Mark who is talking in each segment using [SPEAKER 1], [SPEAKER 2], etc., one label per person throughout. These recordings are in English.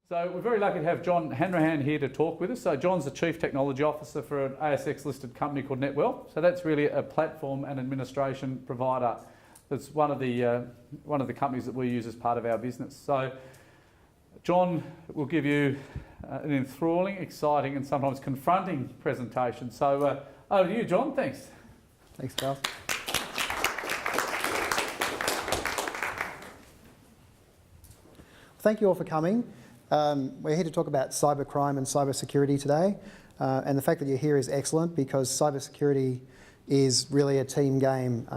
[SPEAKER 1] So we're very lucky to have John Hanrahan here to talk with us. So John's the Chief Technology Officer for an ASX listed company called Netwealth. So that's really a platform and administration provider. That's one of the companies that we use as part of our business. So John will give you an enthralling, exciting and sometimes confronting presentation. So over to you, John. Thanks.
[SPEAKER 2] Thanks, Charles. Thank you all for coming. We're here to talk about cybercrime and cybersecurity today, and the fact that you're here is excellent because cybersecurity is really a team game.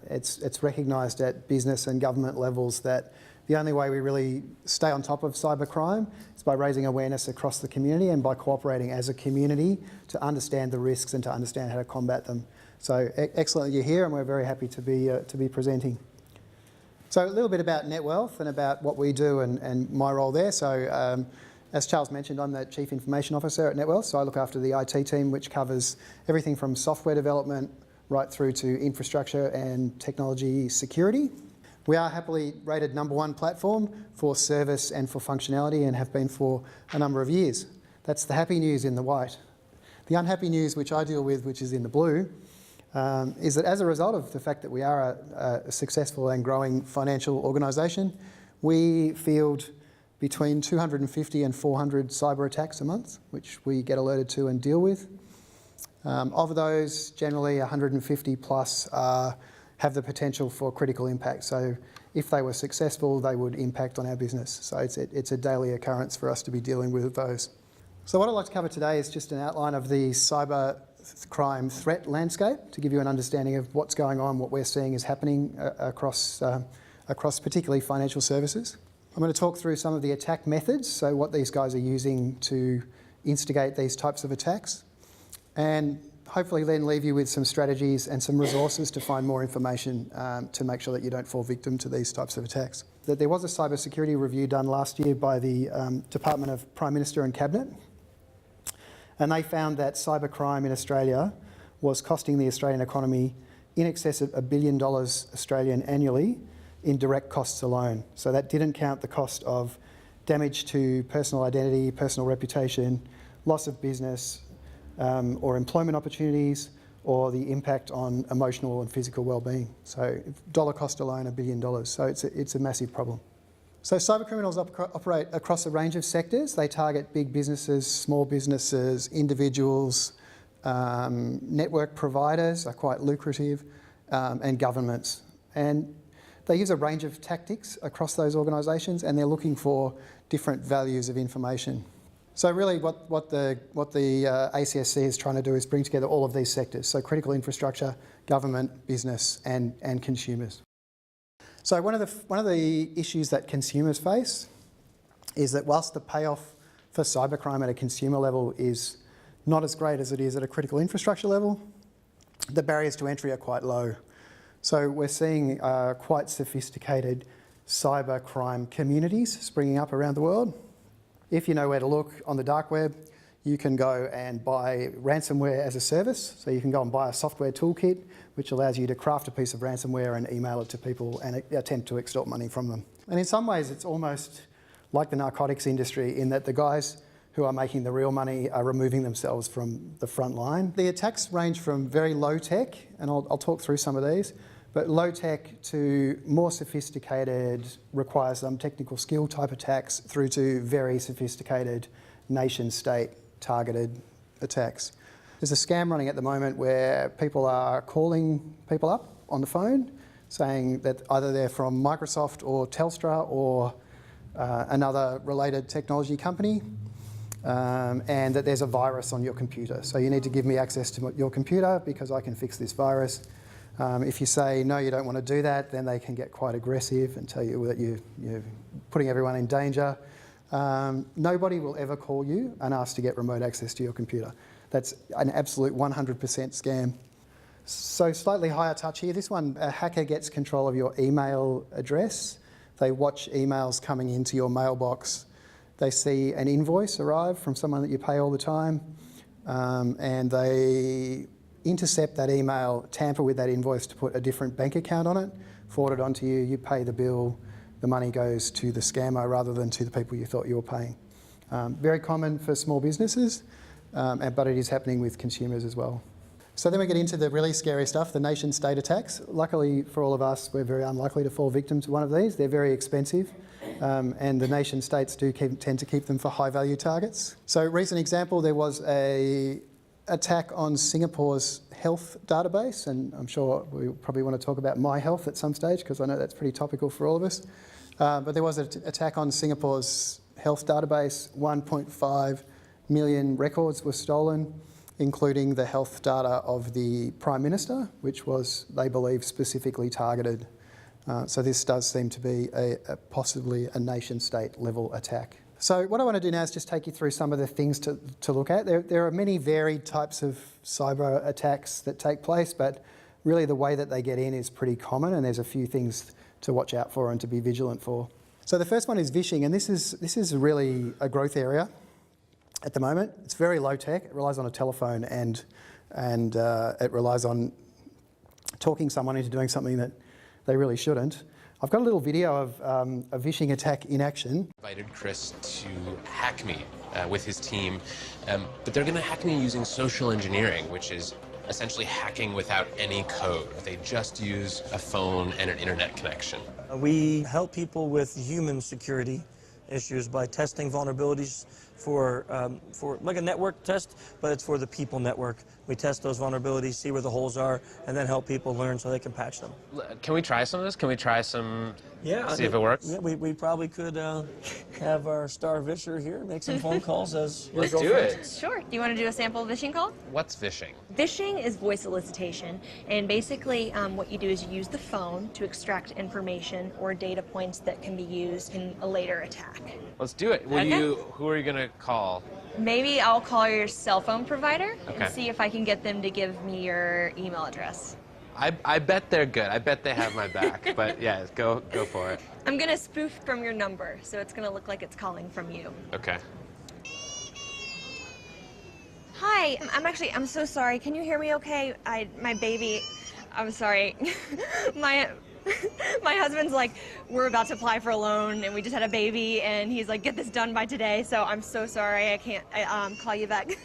[SPEAKER 2] It's recognised at business and government levels that the only way we really stay on top of cybercrime is by raising awareness across the community and by cooperating as a community to understand the risks and to understand how to combat them. So excellent that you're here, and we're very happy to be presenting. So a little bit about Netwealth and about what we do and my role there. So as Charles mentioned, I'm the Chief Information Officer at Netwealth, so I look after the IT team, which covers everything from software development right through to infrastructure and technology security. We are happily rated #1 platform for service and for functionality and have been for a number of years. That's the happy news in the white. The unhappy news, which I deal with, which is in the blue, is that as a result of the fact that we are a successful and growing financial organisation, we field between 250 and 400 cyber attacks a month, which we get alerted to and deal with. Of those, generally 150 plus have the potential for critical impact. So if they were successful, they would impact on our business. So it's a daily occurrence for us to be dealing with those. So what I'd like to cover today is just an outline of the cybercrime threat landscape to give you an understanding of what's going on, what we're seeing is happening across particularly financial services. I'm going to talk through some of the attack methods, so what these guys are using to instigate these types of attacks, and hopefully then leave you with some strategies and some resources to find more information to make sure that you don't fall victim to these types of attacks. There was a cybersecurity review done last year by the Department of Prime Minister and Cabinet, and they found that cybercrime in Australia was costing the Australian economy in excess of $1 billion Australian annually in direct costs alone. So that didn't count the cost of damage to personal identity, personal reputation, loss of business or employment opportunities, or the impact on emotional and physical well-being. So dollar cost alone, $1 billion. So it's a massive problem. So cybercriminals operate across a range of sectors. They target big businesses, small businesses, individuals, network providers are quite lucrative, and governments. And they use a range of tactics across those organisations, and they're looking for different values of information. So really what the ACSC is trying to do is bring together all of these sectors, so critical infrastructure, government, business and consumers. So one of the issues that consumers face is that whilst the payoff for cybercrime at a consumer level is not as great as it is at a critical infrastructure level, the barriers to entry are quite low. So we're seeing quite sophisticated cybercrime communities springing up around the world. If you know where to look on the dark web, you can go and buy ransomware as a service. So you can go and buy a software toolkit which allows you to craft a piece of ransomware and email it to people and attempt to extort money from them. And in some ways it's almost like the narcotics industry in that the guys who are making the real money are removing themselves from the front line. The attacks range from very low tech, and I'll talk through some of these, but low tech to more sophisticated, require some technical skill type attacks, through to very sophisticated nation state targeted attacks. There's a scam running at the moment where people are calling people up on the phone saying that either they're from Microsoft or Telstra or another related technology company, and that there's a virus on your computer. So you need to give me access to your computer because I can fix this virus. If you say, no, you don't want to do that, then they can get quite aggressive and tell you that you're putting everyone in danger. Nobody will ever call you and ask to get remote access to your computer. That's an absolute 100% scam. So slightly higher touch here. This one, a hacker gets control of your email address. They watch emails coming into your mailbox. They see an invoice arrive from someone that you pay all the time, and they intercept that email, tamper with that invoice to put a different bank account on it, forward it onto you, you pay the bill, the money goes to the scammer rather than to the people you thought you were paying. Very common for small businesses, but it is happening with consumers as well. So then we get into the really scary stuff, the nation-state attacks. Luckily for all of us, we're very unlikely to fall victim to one of these. They're very expensive, and the nation-states do tend to keep them for high-value targets. So recent example, there was a attack on Singapore's health database, and I'm sure we probably want to talk about my health at some stage, because I know that's pretty topical for all of us. But there was an attack on Singapore's health database. 1.5 million records were stolen, including the health data of the Prime Minister, which was, they believe, specifically targeted. So this does seem to be possibly a nation-state level attack. So what I want to do now is just take you through some of the things to look at. There are many varied types of cyber attacks that take place, but really the way that they get in is pretty common, and there's a few things to watch out for and to be vigilant for. So the first one is phishing, and this is really a growth area at the moment. It's very low tech. It relies on a telephone and it relies on talking someone into doing something that they really shouldn't. I've got a little video of a phishing attack in action.
[SPEAKER 3] I invited Chris to hack me with his team, but they're going to hack me using social engineering, which is essentially hacking without any code. They just use a phone and an internet connection.
[SPEAKER 4] We help people with human security issues by testing vulnerabilities for like a network test, but it's for the people network. We test those vulnerabilities, see where the holes are, and then help people learn so they can patch them.
[SPEAKER 3] Can we try some of this? Can we try some,
[SPEAKER 4] yeah,
[SPEAKER 3] see if it works?
[SPEAKER 4] Yeah, we probably could have our star Visher here make some phone calls as your
[SPEAKER 3] Let's do
[SPEAKER 4] girlfriend.
[SPEAKER 3] it.
[SPEAKER 5] Sure. Do you want to do a sample phishing call?
[SPEAKER 3] What's phishing?
[SPEAKER 5] Phishing is voice solicitation, and basically what you do is you use the phone to extract information or data points that can be used in a later attack.
[SPEAKER 3] Let's do it.
[SPEAKER 5] Okay.
[SPEAKER 3] Who are you going to call?
[SPEAKER 5] Maybe I'll call your cell phone provider
[SPEAKER 3] Okay.
[SPEAKER 5] and see if I can get them to give me your email address.
[SPEAKER 3] I bet they're good. I bet they have my back. But yeah, go for it.
[SPEAKER 5] I'm going to spoof from your number, so it's going to look like it's calling from you.
[SPEAKER 3] Okay.
[SPEAKER 5] Hi, I'm so sorry. Can you hear me okay? My baby, I'm sorry. My husband's like, we're about to apply for a loan and we just had a baby, and he's like, get this done by today, so I'm so sorry I can't call you back.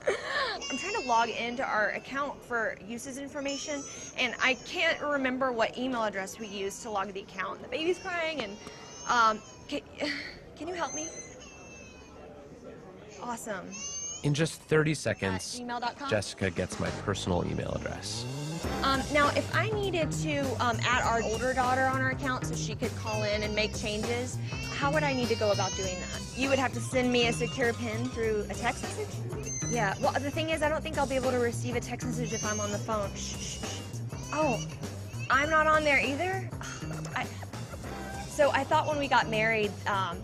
[SPEAKER 5] I'm trying to log into our account for uses information, and I can't remember what email address we used to log the account. The baby's crying, and can you help me? Awesome.
[SPEAKER 3] In just 30 seconds,
[SPEAKER 5] gmail.com?
[SPEAKER 3] Jessica gets my personal email address.
[SPEAKER 5] Now, if I needed to add our older daughter on our account so she could call in and make changes, how would I need to go about doing that? You would have to send me a secure PIN through a text message? Yeah, well, the thing is, I don't think I'll be able to receive a text message if I'm on the phone. Shh. Oh, I'm not on there either? So I thought when we got married,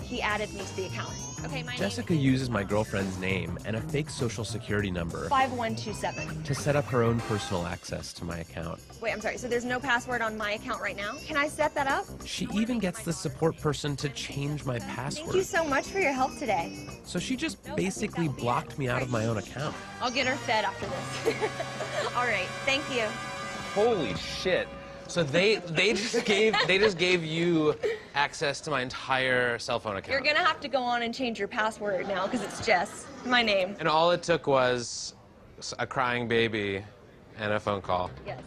[SPEAKER 5] he added me to the account. Okay, my
[SPEAKER 3] Jessica
[SPEAKER 5] name
[SPEAKER 3] uses my girlfriend's name and a fake social security number
[SPEAKER 5] is 5127.
[SPEAKER 3] to set up her own personal access to my account.
[SPEAKER 5] Wait, I'm sorry, so there's no password on my account right now? Can I set that up?
[SPEAKER 3] She even gets the support person to change my
[SPEAKER 5] Thank you
[SPEAKER 3] password.
[SPEAKER 5] so much for your help today.
[SPEAKER 3] So she just basically blocked me out of my own account.
[SPEAKER 5] I'll get her fed after this. All right, thank you.
[SPEAKER 3] Holy shit. So they just gave you access to my entire cell phone account.
[SPEAKER 5] You're gonna have to go on and change your password now because it's Jess, my name.
[SPEAKER 3] And all it took was a crying baby and a phone call.
[SPEAKER 5] Yes.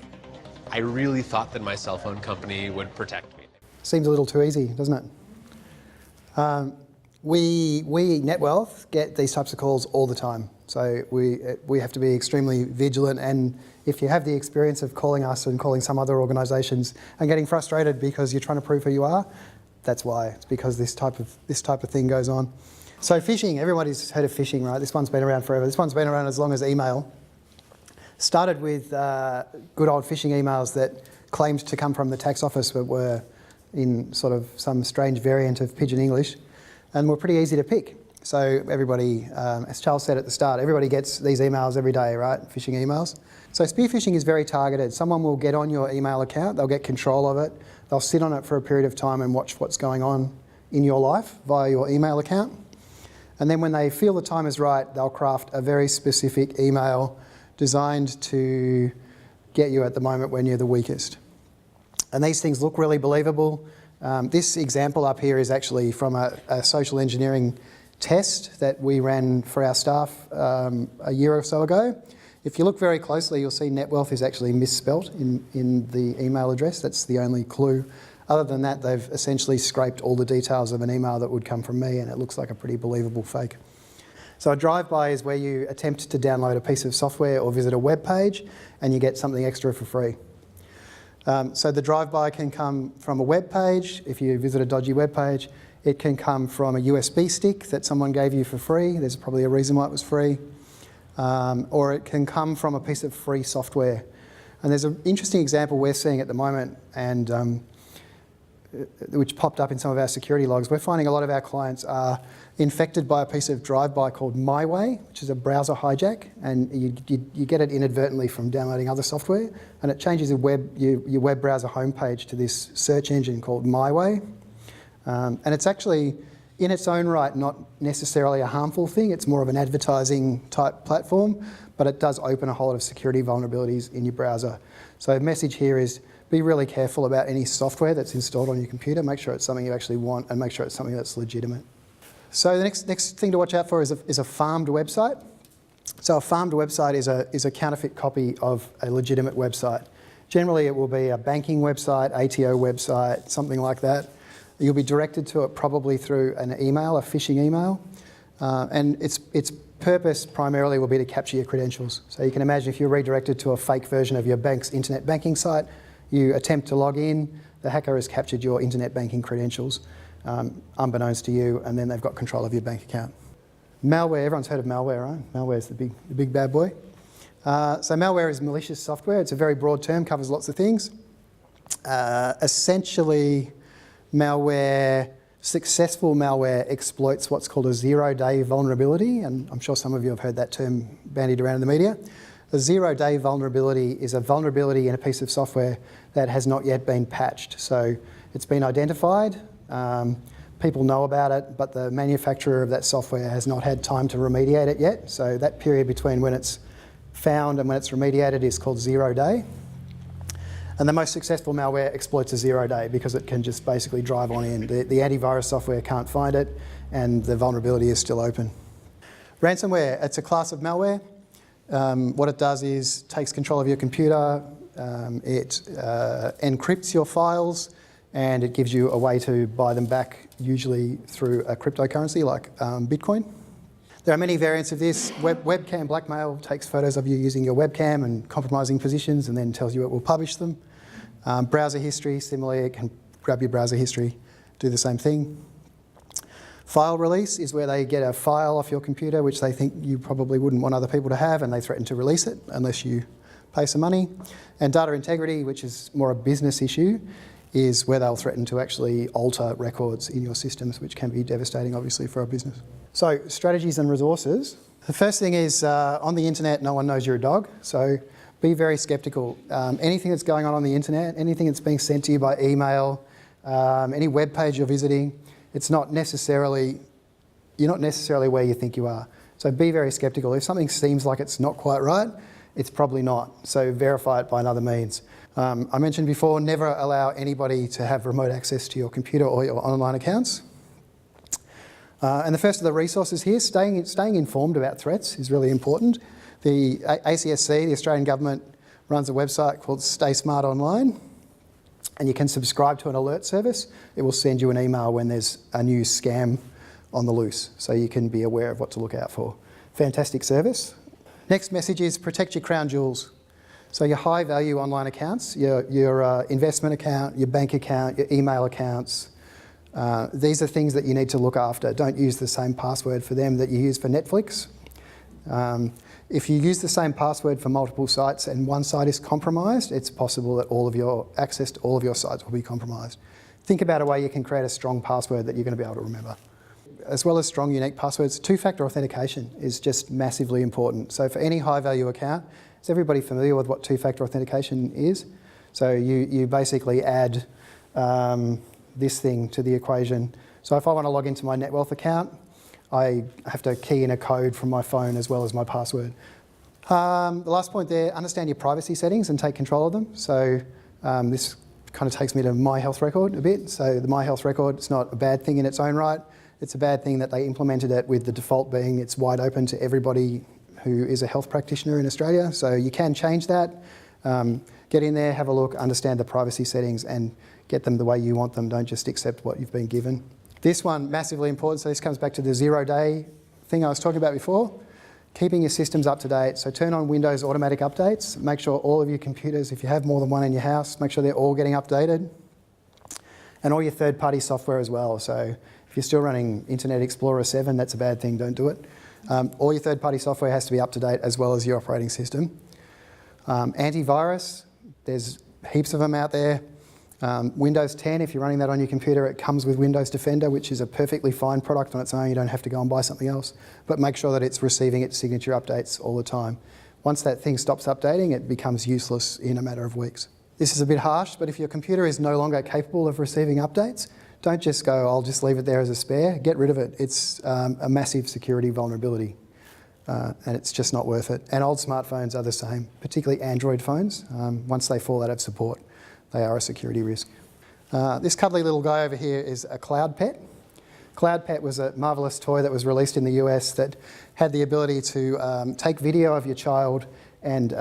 [SPEAKER 3] I really thought that my cell phone company would protect me.
[SPEAKER 2] Seems a little too easy, doesn't it? We Netwealth get these types of calls all the time. So we have to be extremely vigilant, and if you have the experience of calling us and calling some other organisations and getting frustrated because you're trying to prove who you are, that's why. It's because this type of thing goes on. So phishing, everybody's heard of phishing, right? This one's been around forever. This one's been around as long as email. Started with good old phishing emails that claimed to come from the tax office but were in sort of some strange variant of pidgin English, and were pretty easy to pick. So everybody, as Charles said at the start, everybody gets these emails every day, right? Phishing emails. So spear phishing is very targeted. Someone will get on your email account, they'll get control of it, they'll sit on it for a period of time and watch what's going on in your life via your email account. And then when they feel the time is right, they'll craft a very specific email designed to get you at the moment when you're the weakest. And these things look really believable. This example up here is actually from a social engineering test that we ran for our staff a year or so ago. If you look very closely, you'll see Netwealth is actually misspelt in the email address. That's the only clue. Other than that, they've essentially scraped all the details of an email that would come from me, and it looks like a pretty believable fake. So a drive-by is where you attempt to download a piece of software or visit a web page and you get something extra for free. So the drive-by can come from a web page. If you visit a dodgy web page, it can come from a USB stick that someone gave you for free. There's probably a reason why it was free. Or it can come from a piece of free software. And there's an interesting example we're seeing at the moment, and which popped up in some of our security logs. We're finding a lot of our clients are infected by a piece of drive-by called MyWay, which is a browser hijack, and you get it inadvertently from downloading other software, and it changes your web browser homepage to this search engine called MyWay. And it's actually, in its own right, not necessarily a harmful thing. It's more of an advertising type platform, but it does open a whole lot of security vulnerabilities in your browser. So the message here is be really careful about any software that's installed on your computer. Make sure it's something you actually want and make sure it's something that's legitimate. So the next thing to watch out for is a farmed website. So a farmed website is a counterfeit copy of a legitimate website. Generally, it will be a banking website, ATO website, something like that. You'll be directed to it probably through an email, a phishing email, and its purpose primarily will be to capture your credentials. So you can imagine if you're redirected to a fake version of your bank's internet banking site, you attempt to log in, the hacker has captured your internet banking credentials, unbeknownst to you, and then they've got control of your bank account. Malware, everyone's heard of malware, right? Malware is the big bad boy. So malware is malicious software. It's a very broad term, covers lots of things. Essentially, successful malware exploits what's called a zero-day vulnerability, and I'm sure some of you have heard that term bandied around in the media. A zero-day vulnerability is a vulnerability in a piece of software that has not yet been patched. So it's been identified, people know about it, but the manufacturer of that software has not had time to remediate it yet. So that period between when it's found and when it's remediated is called zero-day. And the most successful malware exploits a zero-day because it can just basically drive on in. The antivirus software can't find it and the vulnerability is still open. Ransomware, it's a class of malware. What it does is takes control of your computer, it encrypts your files, and it gives you a way to buy them back, usually through a cryptocurrency like Bitcoin. There are many variants of this. Webcam blackmail takes photos of you using your webcam and compromising positions and then tells you it will publish them. Browser history, similarly, it can grab your browser history, do the same thing. File release is where they get a file off your computer which they think you probably wouldn't want other people to have, and they threaten to release it unless you pay some money. And data integrity, which is more a business issue, is where they'll threaten to actually alter records in your systems, which can be devastating, obviously, for a business. So strategies and resources. The first thing is on the internet, no one knows you're a dog, so be very sceptical. Anything that's going on the internet, anything that's being sent to you by email, any web page you're visiting, you're not necessarily where you think you are. So be very sceptical. If something seems like it's not quite right, it's probably not. So verify it by another means. I mentioned before, never allow anybody to have remote access to your computer or your online accounts. And the first of the resources here, staying informed about threats is really important. The ACSC, the Australian government, runs a website called Stay Smart Online, and you can subscribe to an alert service. It will send you an email when there's a new scam on the loose, so you can be aware of what to look out for. Fantastic service. Next message is protect your crown jewels. So your high value online accounts, your investment account, your bank account, your email accounts, these are things that you need to look after. Don't use the same password for them that you use for Netflix. If you use the same password for multiple sites and one site is compromised, it's possible that access to all of your sites will be compromised. Think about a way you can create a strong password that you're going to be able to remember. As well as strong, unique passwords, two-factor authentication is just massively important. So for any high-value account, is everybody familiar with what two-factor authentication is? So you basically add this thing to the equation. So if I want to log into my Netwealth account, I have to key in a code from my phone as well as my password. The last point there, understand your privacy settings and take control of them. So this kind of takes me to My Health Record a bit. So the My Health Record, it's not a bad thing in its own right. It's a bad thing that they implemented it with the default being it's wide open to everybody who is a health practitioner in Australia. So you can change that. Get in there, have a look, understand the privacy settings and get them the way you want them. Don't just accept what you've been given. This one, massively important. So this comes back to the 0-day thing I was talking about before. Keeping your systems up to date. So turn on Windows automatic updates. Make sure all of your computers, if you have more than one in your house, make sure they're all getting updated. And all your third-party software as well. So if you're still running Internet Explorer 7, that's a bad thing, don't do it. All your third-party software has to be up to date as well as your operating system. Antivirus, there's heaps of them out there. Windows 10, if you're running that on your computer, it comes with Windows Defender, which is a perfectly fine product on its own. You don't have to go and buy something else. But make sure that it's receiving its signature updates all the time. Once that thing stops updating, it becomes useless in a matter of weeks. This is a bit harsh, but if your computer is no longer capable of receiving updates, don't just go, I'll just leave it there as a spare. Get rid of it. It's a massive security vulnerability. And it's just not worth it. And old smartphones are the same, particularly Android phones. Once they fall out of support, they are a security risk. This cuddly little guy over here is a Cloud Pet. Cloud Pet was a marvellous toy that was released in the US that had the ability to take video of your child and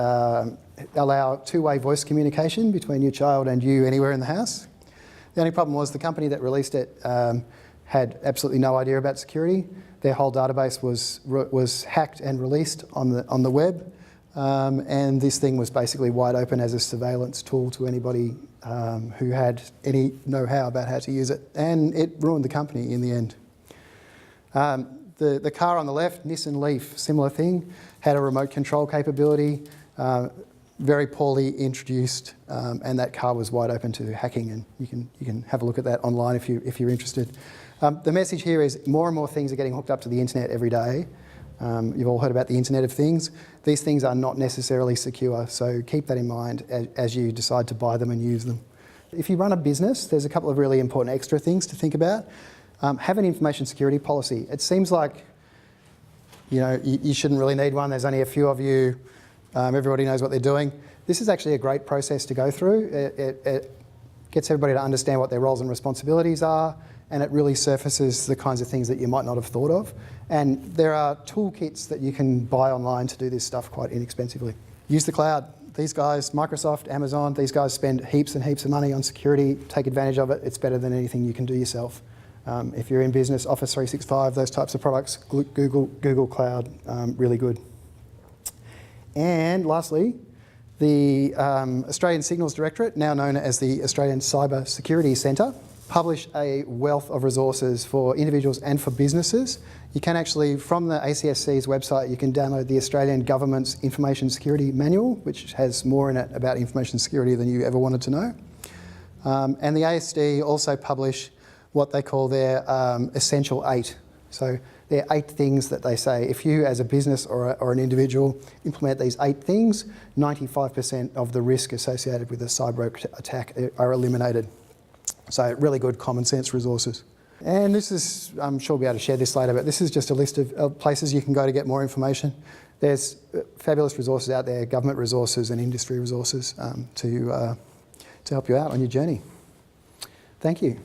[SPEAKER 2] allow two-way voice communication between your child and you anywhere in the house. The only problem was the company that released it had absolutely no idea about security. Their whole database was hacked and released on the web, and this thing was basically wide open as a surveillance tool to anybody who had any know-how about how to use it, and it ruined the company in the end. The car on the left, Nissan Leaf, similar thing, had a remote control capability, very poorly introduced, and that car was wide open to hacking, and you can have a look at that online if you're interested. The message here is more and more things are getting hooked up to the internet every day. You've all heard about the Internet of Things. These things are not necessarily secure, so keep that in mind as you decide to buy them and use them. If you run a business, there's a couple of really important extra things to think about. Have an information security policy. It seems like you shouldn't really need one. There's only a few of you. Everybody knows what they're doing. This is actually a great process to go through. It gets everybody to understand what their roles and responsibilities are, and it really surfaces the kinds of things that you might not have thought of. And there are toolkits that you can buy online to do this stuff quite inexpensively. Use the cloud. These guys, Microsoft, Amazon, these guys spend heaps and heaps of money on security. Take advantage of it. It's better than anything you can do yourself. If you're in business, Office 365, those types of products, Google Cloud, really good. And lastly, the Australian Signals Directorate, now known as the Australian Cyber Security Centre, publish a wealth of resources for individuals and for businesses. You can actually, from the ACSC's website, you can download the Australian Government's Information Security Manual, which has more in it about information security than you ever wanted to know. And the ASD also publish what they call their Essential 8. So there are 8 things that they say, if you as a business or an individual implement these 8 things, 95% of the risk associated with a cyber attack are eliminated. So really good common sense resources. And this is, I'm sure we'll be able to share this later, but this is just a list of places you can go to get more information. There's fabulous resources out there, government resources and industry resources to help you out on your journey. Thank you.